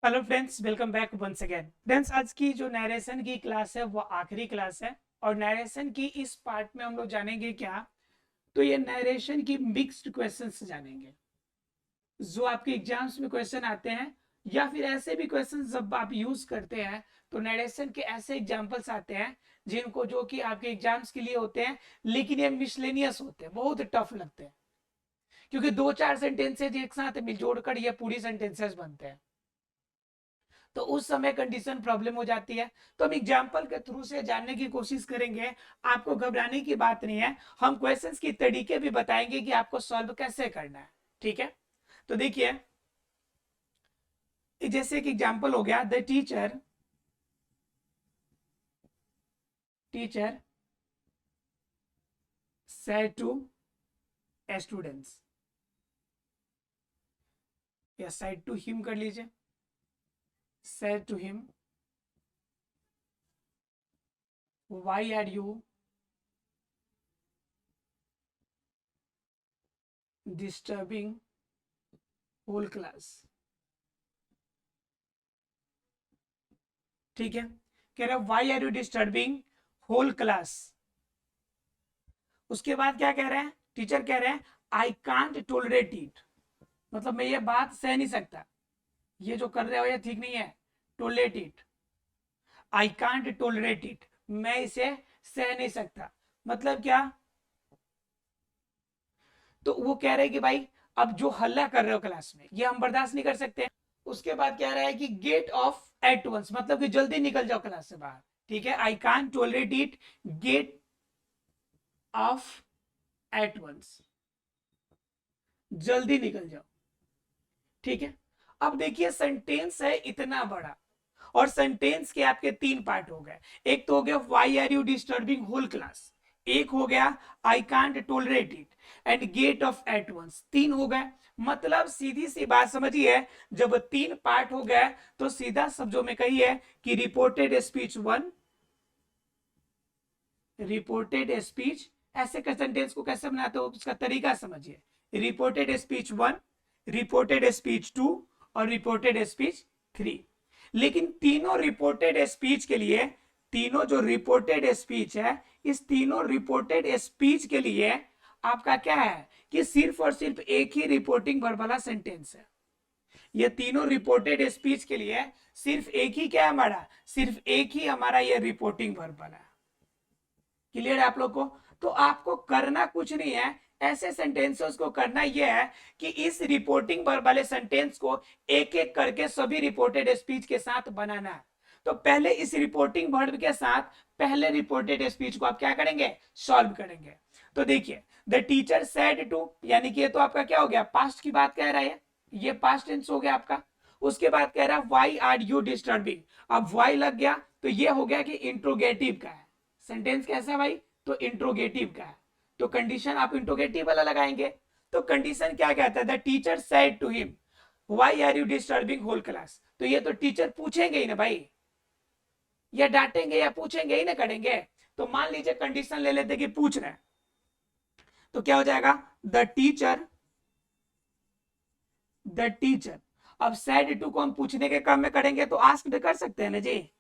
Hello friends, welcome back once again. Friends, आज की जो नरेशन की क्लास है वो आखिरी क्लास है और नरेशन की इस पार्ट में हम लोग जानेंगे क्या। तो ये नरेशन की मिक्स्ड क्वेश्चंस जानेंगे जो आपके एग्जाम्स में क्वेश्चन आते हैं या फिर ऐसे भी क्वेश्चन जब आप यूज करते हैं तो नरेशन के ऐसे एग्जांपल्स आते हैं जिनको जो कि आपके एग्जाम्स के लिए होते हैं, लेकिन ये मिसलेनियस होते हैं, बहुत टफ लगते हैं क्योंकि दो चार सेंटेंसेज एक साथ मिलजोड़ कर ये पूरी सेंटेंसेस बनते हैं। तो उस समय कंडीशन प्रॉब्लम हो जाती है। तो हम एग्जाम्पल के थ्रू से जानने की कोशिश करेंगे। आपको घबराने की बात नहीं है, हम क्वेश्चंस की तरीके भी बताएंगे कि आपको सॉल्व कैसे करना है। ठीक है, तो देखिए जैसे कि एग्जाम्पल हो गया, the teacher teacher said to students, या said to him कर लीजिए, said to him, why are you disturbing whole class। ठीक है, कह रहा है why are you disturbing whole class. उसके बाद क्या कह रहे हैं, टीचर कह रहे हैं आई कांट टोलरेट इट, मतलब मैं ये बात सह नहीं सकता, ये जो कर रहे हो ये ठीक नहीं है। Tolerate it, I can't tolerate it, मैं इसे सह नहीं सकता। मतलब क्या, तो वो कह रहे हैं कि भाई अब जो हल्ला कर रहे हो क्लास में ये हम बर्दाश्त नहीं कर सकते। उसके बाद कह रहा है कि गेट ऑफ एट वंस, मतलब कि जल्दी निकल जाओ क्लास से बाहर। ठीक है, I can't tolerate it, get off at once, जल्दी निकल जाओ। ठीक है, अब देखिए सेंटेंस है इतना बड़ा और सेंटेंस के आपके तीन पार्ट हो गए। एक तो हो गया why are you disturbing whole class, एक हो गया I can't tolerate it and get off at once, तीन हो गए। मतलब सीधी सी बात समझिए, जब तीन पार्ट हो गए तो सीधा शब्दों में कहिए कि reported speech one, reported speech, ऐसे का सेंटेंस को कैसे बनाते हो उसका तरीका समझिए। Reported speech one, reported speech two और रिपोर्टेड स्पीच थ्री। लेकिन तीनों रिपोर्टेड स्पीच के लिए, तीनों जो रिपोर्टेड स्पीच है, इस तीनों रिपोर्टेड स्पीच के लिए आपका क्या है कि सिर्फ और सिर्फ एक ही रिपोर्टिंग वर्ब वाला सेंटेंस है। ये तीनों रिपोर्टेड स्पीच के लिए सिर्फ एक ही क्या है हमारा, सिर्फ एक ही हमारा ये रिपोर्टिंग वर्ब वाला है। क्लियर है आप लोग को। तो आपको करना कुछ नहीं है, ऐसे सेंटेंसेस को करना यह है कि इस रिपोर्टिंग वर्ब वाले सेंटेंस को एक एक करके सभी रिपोर्टेड स्पीच के साथ बनाना है। तो पहले इस रिपोर्टिंग वर्ब के साथ पहले रिपोर्टेड स्पीच को आप क्या करेंगे, सॉल्व करेंगे। तो देखिए, द टीचर सेड टू, यानी कि ये तो आपका क्या हो गया, पास्ट की बात कह रहा है, ये पास्ट टेंस हो गया आपका। उसके बाद कह रहा है व्हाई आर यू डिस्टर्बिंग, अब व्हाई लग गया तो ये हो गया कि इंट्रोगेटिव का है। सेंटेंस कैसा है भाई, तो इंट्रोगेटिव का है, तो कंडीशन आप इंट्रोगेटिव वाला लगाएंगे। तो कंडीशन क्या कहता है, the teacher said to him why are you disturbing whole class. तो ये तो टीचर पूछेंगे ही ना भाई, या डांटेंगे या पूछेंगे ही ना करेंगे। तो मान लीजिए कंडीशन ले लेते कि पूछ रहे हैं, तो क्या हो जाएगा, द टीचर। अब सेड टू को हम पूछने के क्रम में करेंगे तो आस्क्ड कर सकते हैं ना जी,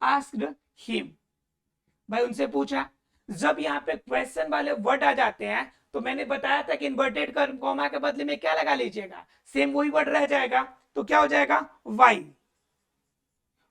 आस्क्ड हिम, भाई उनसे पूछा। जब यहाँ पे क्वेश्चन वाले वर्ड आ जाते हैं तो मैंने बताया था कि इन्वर्टेड कॉमा के बदले में क्या लगा लीजिएगा, सेम वही वर्ड रह जाएगा। तो क्या हो जाएगा, वाई,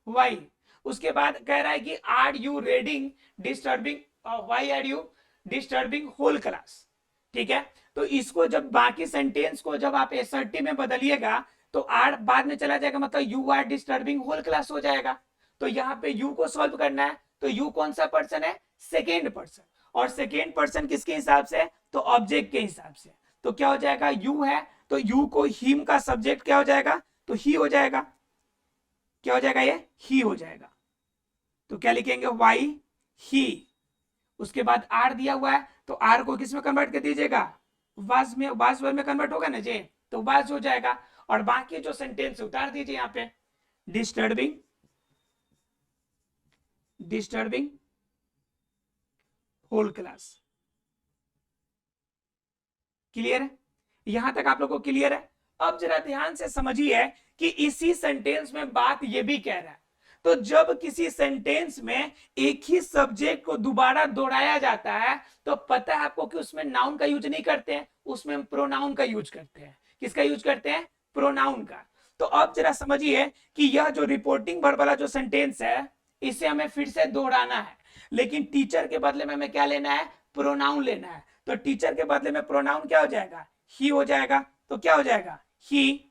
वाई। उसके बाद कह रहा है कि are you reading disturbing, why are you disturbing whole class. ठीक है, तो इसको जब बाकी सेंटेंस को जब आप एसर्टिव में बदलिएगा तो आर बाद में चला जाएगा, मतलब you are disturbing whole class हो जाएगा। तो यहाँ पे यू को सॉल्व करना है, तो यू कौन सा पर्सन है, सेकेंड पर्सन, और सेकेंड पर्सन किसके हिसाब से, तो ऑब्जेक्ट के हिसाब से। तो क्या हो जाएगा, यू है तो यू को हिम का सब्जेक्ट क्या हो जाएगा, तो ही हो जाएगा। क्या हो जाएगा, ये ही हो जाएगा। तो क्या लिखेंगे, वाई ही। उसके बाद आर दिया हुआ है तो आर को किस में कन्वर्ट कर दीजिएगा, वाज में, वाज वर्ड में कन्वर्ट होगा ना जी, तो वाज हो जाएगा। और बाकी जो सेंटेंस उतार दीजिए यहाँ पे, disturbing, disturbing whole class. Clear है, यहां तक आप लोग को क्लियर है। अब जरा ध्यान से समझिए कि इसी सेंटेंस में बात ये भी कह रहा है। तो जब किसी सेंटेंस में एक ही सब्जेक्ट को दोबारा दोहराया जाता है तो पता है आपको कि उसमें नाउन का यूज नहीं करते हैं, उसमें हम प्रोनाउन का यूज करते हैं। किसका यूज करते हैं? प्रोनाउन का। तो अब जरा समझिए कि यह जो रिपोर्टिंग वर्ब वाला जो सेंटेंस है इसे हमें फिर से दोहराना है, लेकिन टीचर के बदले में हमें क्या लेना है? प्रोनाउन लेना है। तो टीचर के बदले में प्रोनाउन क्या हो जाएगा? ही हो जाएगा। तो क्या हो जाएगा? ही।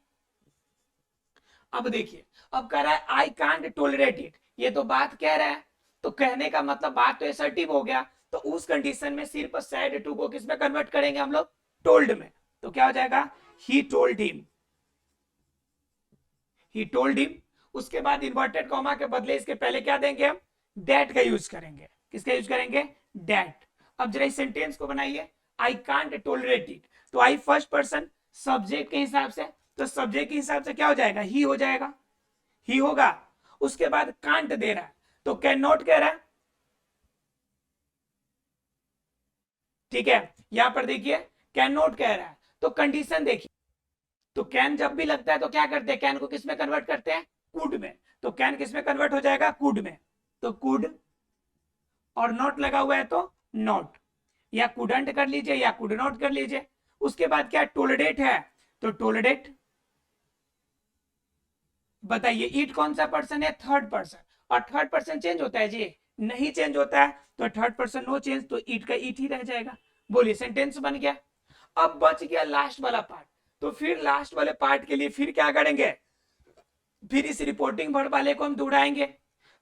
अब देखिए, अब कह रहा है आई कांट टोलरेट इट, ये तो बात कह रहा है, तो कहने का मतलब बात तो असर्टिव हो गया। तो उस कंडीशन में सिर्फ सैड टू को किस में कन्वर्ट करेंगे हम लोग? टोल्ड में। तो क्या हो जाएगा? He told him, he told him. उसके बाद इन्वर्टेड कॉमा के बदले इसके पहले क्या देंगे हम? दैट का यूज करेंगे। किसका यूज करेंगे? दैट। अब जरा इस सेंटेंस को बनाइए, आई कांट टोलरेट इट। तो आई फर्स्ट पर्सन सब्जेक्ट के हिसाब से, तो सब्जेक्ट के हिसाब से क्या हो जाएगा? ही हो जाएगा, ही होगा। उसके बाद कांट दे रहा है तो कैन नॉट कह रहा है, ठीक है। यहां पर देखिए कैन नॉट कह रहा है, तो कंडीशन देखिए, तो कैन जब भी लगता है तो क्या करते हैं? कैन को किस में कन्वर्ट करते हैं? कुड में। तो कैन किस में कन्वर्ट हो जाएगा? कुड में। तो कुड, और नॉट लगा हुआ है तो नॉट, या कुडंट कर लीजिए या कुड नॉट कर लीजिए। उसके बाद क्या? टोलरेट है तो टोलरेट। बताइए ईट कौन सा पर्सन है? Third person. और थर्ड पर्सन चेंज होता है जी? नहीं चेंज होता है। तो थर्ड पर्सन नो चेंज, तो ईट का ईट ही रह जाएगा। बोलिए सेंटेंस बन गया। अब बच गया लास्ट वाला पार्ट। तो फिर लास्ट वाले पार्ट के लिए फिर क्या करेंगे? फिर इस रिपोर्टिंग वर्ब वाले को हम दोहराएंगे।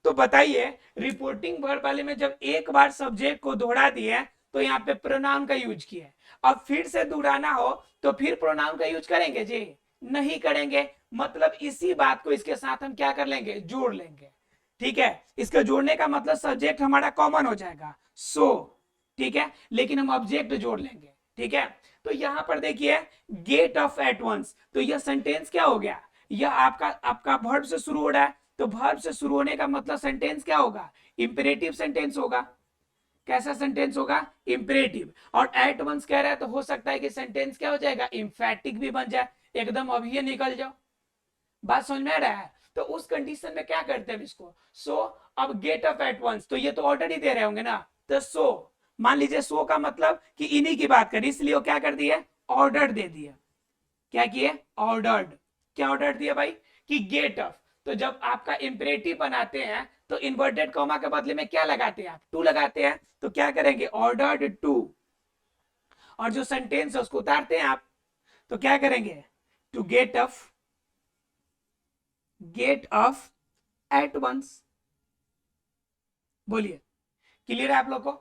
तो बताइए रिपोर्टिंग वर्ब वाले में जब एक बार सब्जेक्ट को दोहरा दिए तो यहाँ पे प्रोनाउन का यूज किया। अब फिर से दोहराना हो तो फिर प्रोनाउन का यूज करेंगे जी? नहीं करेंगे। मतलब इसी बात को इसके साथ हम क्या कर लेंगे? जोड़ लेंगे। ठीक है, इसका जोड़ने का मतलब सब्जेक्ट हमारा कॉमन हो जाएगा सो, ठीक है, लेकिन हम ऑब्जेक्ट जोड़ लेंगे। ठीक है, तो यहां पर देखिए गेट ऑफ एट वंस, तो यह सेंटेंस क्या हो गया? यह आपका आपका वर्ब से शुरू हो रहा है, तो वर्ब से शुरू होने का मतलब सेंटेंस क्या होगा? इंपेरेटिव सेंटेंस होगा। कैसा सेंटेंस होगा? इंपेरेटिव। और एट वंस कह रहा है तो हो सकता है कि सेंटेंस क्या हो जाएगा? इंफैटिक भी बन जाए, एकदम अभी निकल जाओ। बात समझ में आ रहा है? तो उस कंडीशन में क्या करते हैं इसको? सो अब गेट ऑफ एट वंस, तो ये तो ऑर्डर ही दे रहे होंगे ना, तो सो मान लीजिए सो का मतलब कि इन्हीं की बात करी, इसलिए वो क्या कर दिए? ऑर्डर दे दिया। क्या किए? ऑर्डर्ड। क्या ऑर्डर दिया भाई? कि गेट ऑफ। तो जब आपका इंपरेटिव बनाते हैं तो इन्वर्टेड कॉमा के बदले में क्या लगाते हैं आप? टू लगाते हैं। तो क्या करेंगे? Ordered to. और जो सेंटेंस है उसको उतारते हैं आप, तो क्या करेंगे? To get off, get off at once. बोलिए क्लियर है आप लोग को?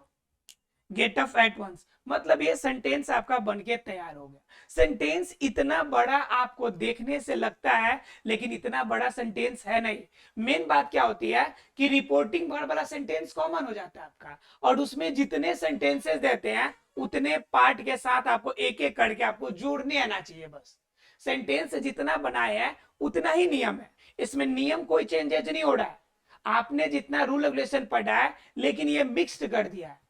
गेट ऑफ एट वंस मतलब ये सेंटेंस आपका बनके तैयार हो गया। सेंटेंस इतना बड़ा आपको देखने से लगता है, लेकिन इतना बड़ा सेंटेंस है नहीं। मेन बात क्या होती है कि रिपोर्टिंग वर्ब वाला सेंटेंस कॉमन हो जाता है आपका, और उसमें जितने सेंटेंसेस देते हैं उतने पार्ट के साथ आपको एक एक करके आपको जोड़ने आना चाहिए। बस सेंटेंस जितना बनाए है उतना ही नियम है, इसमें नियम कोई चेंजेज नहीं हो रहा है। आपने जितना रूल रेगुलेशन पढ़ा है, लेकिन ये मिक्स्ड कर दिया है।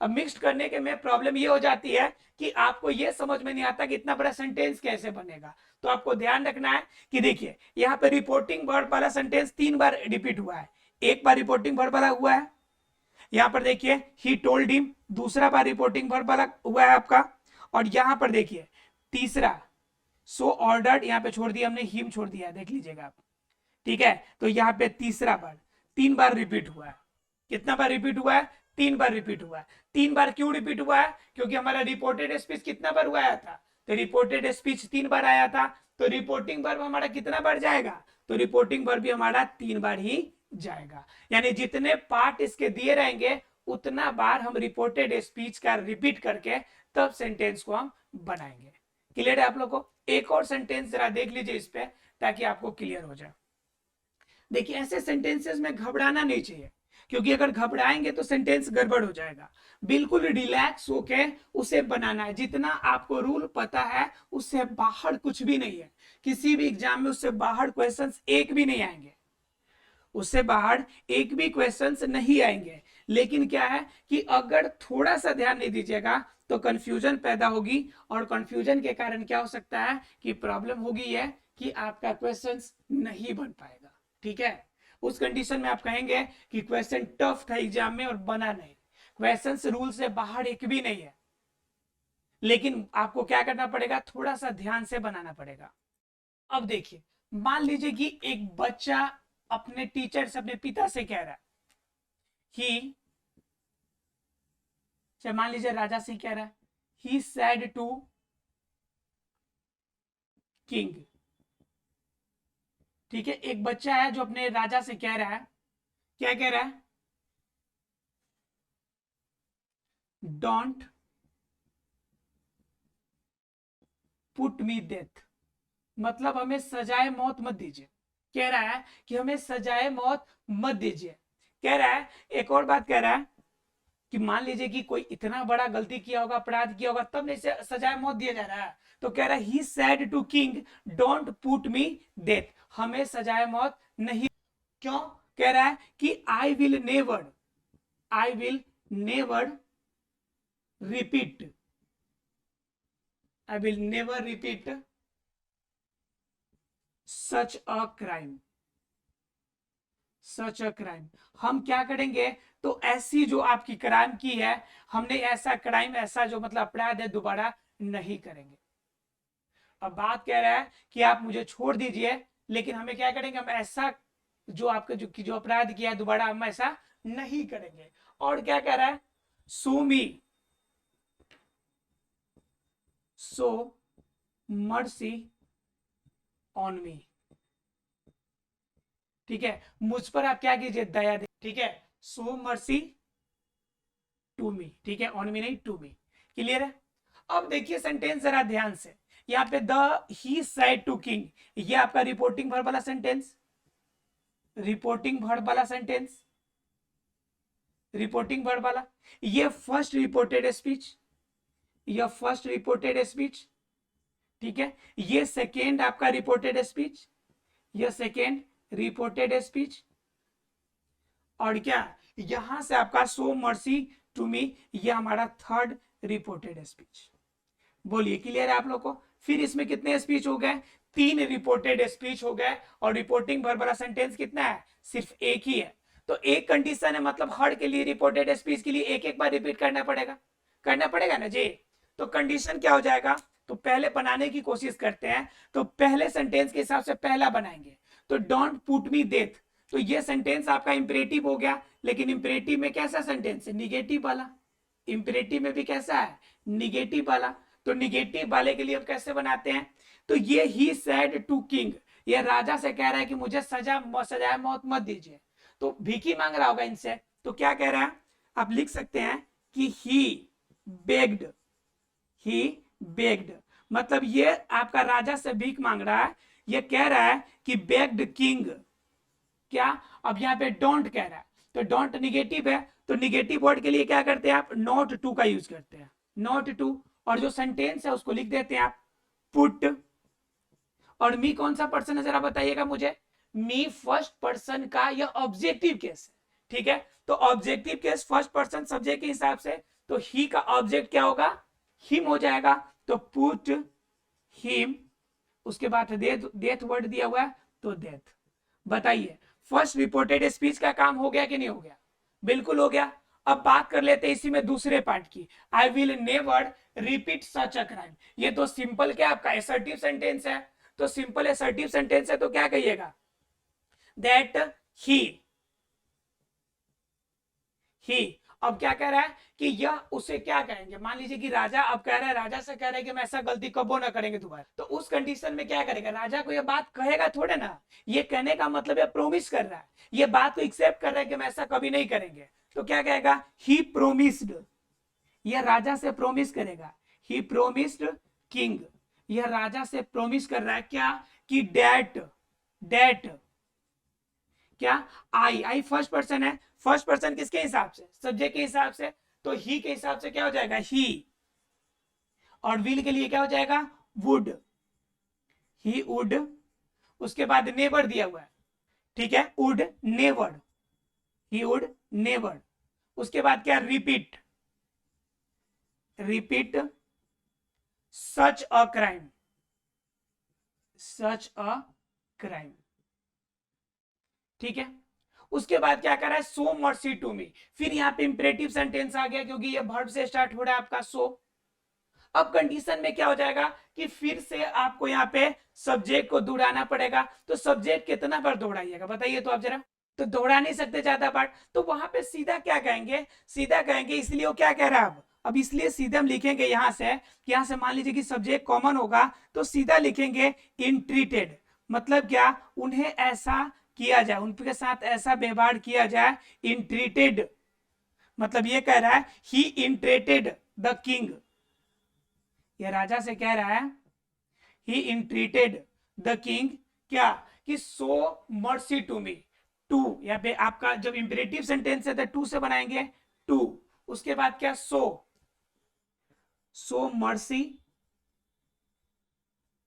अब मिक्स करने के में प्रॉब्लम ये हो जाती है कि आपको ये समझ में नहीं आता कि इतना बड़ा सेंटेंस कैसे बनेगा। तो आपको ध्यान रखना है कि देखिए यहाँ पे रिपोर्टिंग वर्ब वाला सेंटेंस 3 बार रिपीट हुआ है। एक बार रिपोर्टिंग वर्ब वाला हुआ है, यहाँ पर देखिए ही टोल्ड हिम, दूसरा बार रिपोर्टिंग वर्ब वाला हुआ है आपका, और यहाँ पर देखिए तीसरा सो ऑर्डर्ड, यहाँ पे छोड़ दिया हमने, हिम छोड़ दिया, देख लीजिएगा आप। ठीक है, तो यहाँ पे तीसरा बार 3 बार रिपीट हुआ है। कितना बार रिपीट हुआ है? 3 बार रिपीट हुआ है। 3 बार क्यों रिपीट हुआ है? क्योंकि हमारा रिपोर्टेड स्पीच कितना बार हुआ था? तो रिपोर्टेड स्पीच 3 बार आया था, तो रिपोर्टिंग वर्ब हमारा कितना बार जाएगा? तो रिपोर्टिंग वर्ब भी हमारा 3 बार ही जाएगा। यानी जितने पार्ट इसके दिए रहेंगे उतना बार हम रिपोर्टेड स्पीच का रिपीट करके तब सेंटेंस को हम बनाएंगे। क्लियर है आप लोग को? एक और सेंटेंस जरा देख लीजिए इस पे, ताकि आपको क्लियर हो जाए। देखिए ऐसे सेंटेंसेस में घबराना नहीं चाहिए, क्योंकि अगर घबराएंगे तो सेंटेंस गड़बड़ हो जाएगा। बिल्कुल रिलैक्स होके उसे बनाना है। जितना आपको रूल पता है उससे बाहर कुछ भी नहीं है। किसी भी एग्जाम में उससे बाहर क्वेश्चंस एक भी नहीं आएंगे, उससे बाहर एक भी क्वेश्चंस नहीं आएंगे। लेकिन क्या है कि अगर थोड़ा सा ध्यान नहीं दीजिएगा तो कंफ्यूजन पैदा होगी, और कंफ्यूजन के कारण क्या हो सकता है कि प्रॉब्लम होगी है कि आपका क्वेश्चन नहीं बन पाएगा। ठीक है, उस कंडीशन में आप कहेंगे कि क्वेश्चन टफ था एग्जाम में और बना नहीं, क्वेश्चन रूल से बाहर एक भी नहीं है, लेकिन आपको क्या करना पड़ेगा, थोड़ा सा ध्यान से बनाना पड़ेगा। अब देखिए, मान लीजिए कि एक बच्चा अपने टीचर से, अपने पिता से कह रहा है कि, मान लीजिए राजा से कह रहा है, ही सेड टू किंग। ठीक है, एक बच्चा है जो अपने राजा से कह रहा है, क्या कह रहा है, डोंट पुट मी डेथ, मतलब हमें सजाए मौत मत दीजिए। कह रहा है कि हमें सजाए मौत मत दीजिए। कह रहा है, एक और बात कह रहा है कि मान लीजिए कि कोई इतना बड़ा गलती किया होगा, अपराध किया होगा, तब नहीं सजाए मौत दिया जा रहा है। तो कह रहा है, he said to king don't put me death, हमें सजाए मौत नहीं। क्यों? कह रहा है कि I will never repeat, I will never repeat such a crime, such a crime. हम क्या करेंगे, तो ऐसी जो आपकी क्राइम की है, हमने ऐसा क्राइम, ऐसा जो मतलब अपराध है, दोबारा नहीं करेंगे। अब बात कह रहा है कि आप मुझे छोड़ दीजिए, लेकिन हमें क्या करेंगे, हम ऐसा जो आपका जो अपराध किया है, दोबारा हम ऐसा नहीं करेंगे। और क्या कह रहा है, सो मी, सो मर्सी ऑन मी। ठीक है, मुझ पर आप क्या कीजिए, दया दे। ठीक है, सो मर्सी टू मी। ठीक है, ऑन मी नहीं, टू मी। क्लियर है? अब देखिए सेंटेंस जरा ध्यान से, यहाँ पे the he said to king, ये आपका रिपोर्टिंग वर्ब वाला सेंटेंस, रिपोर्टिंग वर्ब वाला सेंटेंस, रिपोर्टिंग वर्ब वाला, ये फर्स्ट रिपोर्टेड स्पीच, यह फर्स्ट रिपोर्टेड स्पीच। ठीक है, ये सेकेंड आपका रिपोर्टेड स्पीच, यह सेकेंड रिपोर्टेड स्पीच। और क्या, यहां से आपका सो मर्सी टू मी, यह हमारा थर्ड रिपोर्टेड स्पीच। बोलिए, क्लियर है आप लोग को? फिर इसमें कितने स्पीच हो गए, 3 रिपोर्टेड स्पीच हो गए। और रिपोर्टिंग वर्ब वाला सेंटेंस कितना है, सिर्फ एक ही है। तो एक कंडीशन है, मतलब हर के लिए रिपोर्टेड स्पीच के लिए एक एक बार रिपीट करना पड़ेगा ना जी। तो कंडीशन क्या हो जाएगा, तो पहले बनाने की कोशिश करते हैं। तो पहले सेंटेंस के हिसाब से पहला बनाएंगे, तो डोंट पुट मी डेथ, तो ये सेंटेंस आपका इंपरेटिव हो गया। लेकिन इंपरेटिव में कैसा सेंटेंस है, निगेटिव वाला। इंपरेटिव में भी कैसा है, निगेटिव वाला। तो निगेटिव वाले के लिए हम कैसे बनाते हैं, तो ये ही सेड टू किंग, ये राजा से कह रहा है कि मुझे सजाए मौत मत दीजिए। तो भीखी मांग रहा होगा इनसे, तो क्या कह रहा है, आप लिख सकते हैं कि ही बेग्ड, मतलब ये आपका राजा से भीख मांग रहा है। ये कह रहा है कि बेग्ड किंग, क्या, अब यहाँ पे डोंट कह रहा है, तो डोंट निगेटिव है, तो निगेटिव वर्ड के लिए क्या करते हैं आप, नॉट टू का यूज करते हैं, नॉट टू। और जो सेंटेंस है उसको लिख देते हैं आप पुट। और मी कौन सा पर्सन है जरा बताइएगा मुझे, मी फर्स्ट पर्सन का यह ऑब्जेक्टिव केस है। ठीक है, तो objective case first person subject के हिसाब से, तो ही का ऑब्जेक्ट क्या होगा, हिम हो जाएगा। तो पुट हिम, उसके बाद डेथ वर्ड दिया हुआ है, तो डेथ। बताइए, फर्स्ट रिपोर्टेड स्पीच का काम हो गया कि नहीं हो गया, बिल्कुल हो गया। अब बात कर लेते हैं इसी में दूसरे पार्ट की, आई will never repeat such a crime. ये तो सिंपल क्या आपका असर्टिव सेंटेंस है, तो सिंपल असर्टिव सेंटेंस है, तो क्या कहिएगा, दैट ही अब क्या कह रहा है कि यह उसे क्या कहेंगे, मान लीजिए कि राजा अब कह रहा है, राजा से कह रहा है कि हम ऐसा गलती कबो ना करेंगे दोबारा। तो उस कंडीशन में क्या करेगा, राजा को यह बात कहेगा थोड़े ना, ये कहने का मतलब है प्रोमिस कर रहा है, ये बात को एक्सेप्ट कर रहा है कि हम ऐसा कभी नहीं करेंगे। तो क्या कहेगा, ही प्रोमिस्ड, यह राजा से प्रोमिस करेगा, ही प्रोमिस्ड किंग, यह राजा से प्रोमिस कर रहा है क्या, कि डेट क्या, आई फर्स्ट पर्सन है, फर्स्ट पर्सन किसके हिसाब से, सब्जेक्ट के हिसाब से, तो ही के हिसाब से क्या हो जाएगा, ही। और विल के लिए क्या हो जाएगा, वुड, ही वुड। उसके बाद नेवर दिया हुआ है, ठीक है, would never, he would never. उसके बाद क्या, repeat such a crime, such a crime. ठीक है, उसके बाद क्या कर रहा है, सो मर्सी टू मी। फिर यहाँ पे इंपरेटिव सेंटेंस आ गया क्योंकि ये वर्ब से स्टार्ट हो रहा है आपका सो। अब कंडीशन में क्या हो जाएगा कि फिर से आपको यहाँ पे सब्जेक्ट को दौड़ाना पड़ेगा। तो सब्जेक्ट कितना बार दौड़ाइएगा बताइए तो आप जरा। तो दौड़ा नहीं सकते ज्यादा बार, तो वहां पे सीधा क्या कहेंगे, सीधा कहेंगे, इसलिए वो क्या कह रहा है अब इसलिए सीधे हम लिखेंगे यहां से, यहां से मान लीजिए कि सब्जेक्ट कॉमन होगा तो सीधा लिखेंगे इन ट्रीटेड। मतलब क्या, उन्हें ऐसा किया जाए, उनके साथ ऐसा व्यवहार किया जाए। इन ट्रीटेड मतलब ये कह रहा है ही इन ट्रीटेड द किंग, ये राजा से कह रहा है ही इन ट्रीटेड द किंग क्या, कि सो मर्सी टू मी। टू यहाँ पे आपका जब इंपेरेटिव सेंटेंस है तो टू से बनाएंगे टू, उसके बाद क्या सो मर्सी,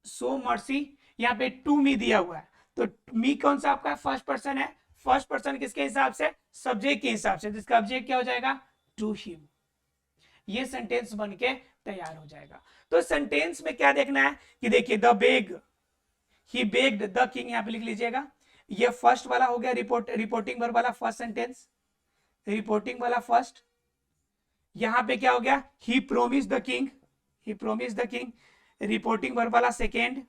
सो मर्सी, यहाँ पे टू मी दिया हुआ है। तो मी कौन सा आपका फर्स्ट पर्सन है, फर्स्ट पर्सन किसके हिसाब से, सब्जेक्ट के हिसाब से, जिसका ऑब्जेक्ट क्या हो जाएगा, टू हिम। ये सेंटेंस बन के तैयार हो जाएगा। तो सेंटेंस में क्या देखना है कि देखिए the beg, he begged the king, यहां पे लिख लीजिएगा। ये फर्स्ट वाला हो गया रिपोर्टिंग वर्ब वाला फर्स्ट सेंटेंस, रिपोर्टिंग वाला फर्स्ट। यहां पे क्या हो गया, he promise the king, he promise the king, reporting verb वाला सेकेंड।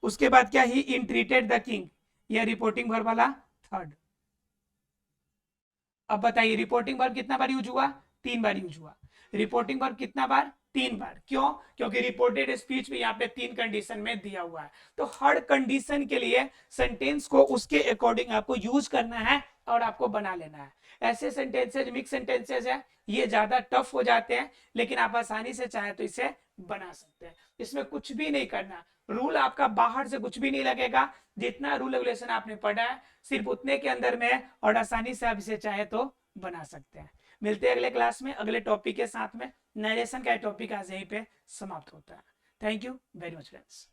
उसके बाद क्या, ही इंट्रीटेड द किंग, यह रिपोर्टिंग वर्ब वाला थर्ड। अब बताइए रिपोर्टिंग वर्ब कितना बार यूज हुआ, 3 बार यूज हुआ। रिपोर्टिंग वर्ब कितना बार, 3 बार। क्यों, क्योंकि रिपोर्टेड स्पीच में यहाँ पे 3 कंडीशन में दिया हुआ है। तो हर कंडीशन के लिए सेंटेंस को उसके अकॉर्डिंग आपको यूज करना है और आपको बना लेना है। ऐसे सेंटेंसेज मिक्स सेंटेंसेज है, ये ज्यादा टफ हो जाते हैं, लेकिन आप आसानी से चाहे तो इसे बना सकते हैं। इसमें कुछ भी नहीं करना, रूल आपका बाहर से कुछ भी नहीं लगेगा, जितना रूल रेगुलेशन आपने पढ़ा है सिर्फ उतने के अंदर में, और आसानी से आप इसे चाहे तो बना सकते हैं। मिलते हैं अगले क्लास में अगले टॉपिक के साथ में। नरेशन का टॉपिक आज यहीं पे समाप्त होता है। Thank you very much friends.